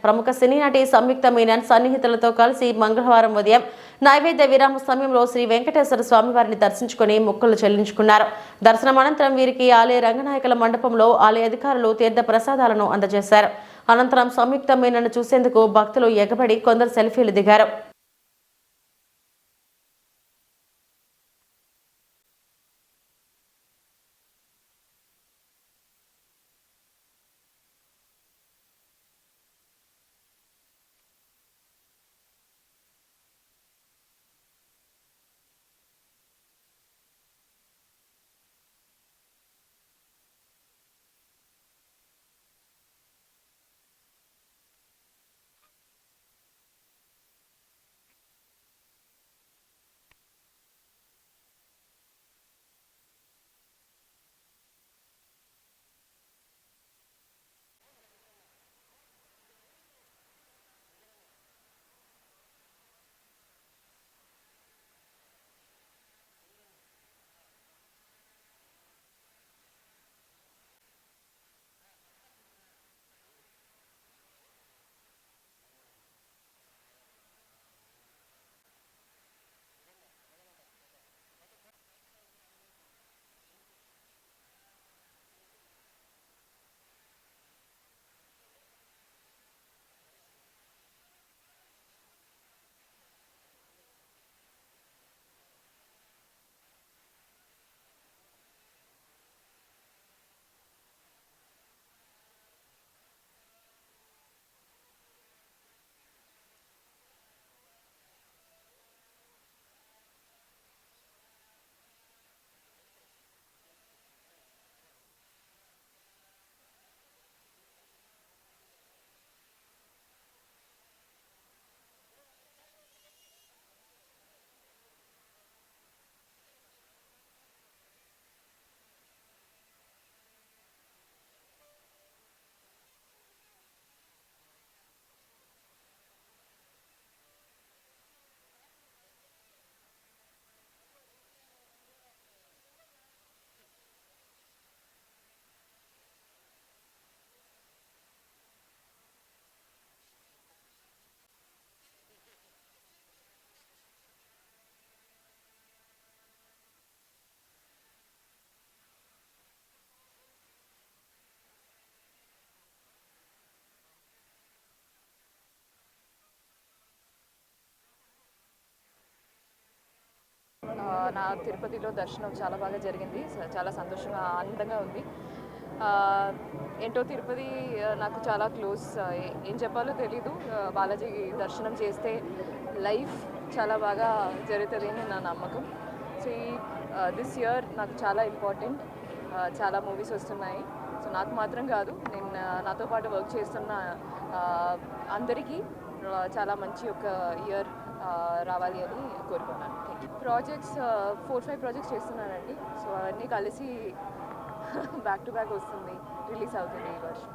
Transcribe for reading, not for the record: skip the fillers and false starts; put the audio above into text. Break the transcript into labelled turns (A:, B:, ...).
A: ప్రముఖ సినీ నటి సంయుక్త మీనన్ సన్నిహితులతో కలిసి మంగళవారం ఉదయం నైవేద్య విరామ సమయంలో శ్రీ వెంకటేశ్వర స్వామివారిని దర్శించుకుని మొక్కులు చెల్లించుకున్నారు. దర్శనం అనంతరం వీరికి ఆలయ రంగనాయకుల మండపంలో ఆలయ అధికారులు తీర్థ ప్రసాదాలను అందజేశారు. అనంతరం సంయుక్త మీనన్ను చూసేందుకు భక్తులు ఎగబడి కొందరు సెల్ఫీలు దిగారు.
B: నా తిరుపతిలో దర్శనం చాలా బాగా జరిగింది. చాలా సంతోషంగా ఆనందంగా ఉంది. ఏంటో తిరుపతి నాకు చాలా క్లోజ్. ఏం చెప్పాలో తెలీదు. బాలాజీ దర్శనం చేస్తే లైఫ్ చాలా బాగా జరుగుతుంది అని నా నమ్మకం. సో దిస్ ఇయర్ నాకు చాలా ఇంపార్టెంట్. చాలా మూవీస్ వస్తున్నాయి. సో నాకు మాత్రం కాదు, నేను నాతో పాటు వర్క్ చేస్తున్న అందరికీ చాలా మంచి ఒక ఇయర్ రావాలి అని కోరుకున్నాను. ప్రాజెక్ట్స్ 4-5 ప్రాజెక్ట్స్ చేస్తున్నానండి. సో అవన్నీ కలిసి బ్యాక్ టు బ్యాక్ వస్తుంది, రిలీజ్ అవుతుంది ఈ వర్షం.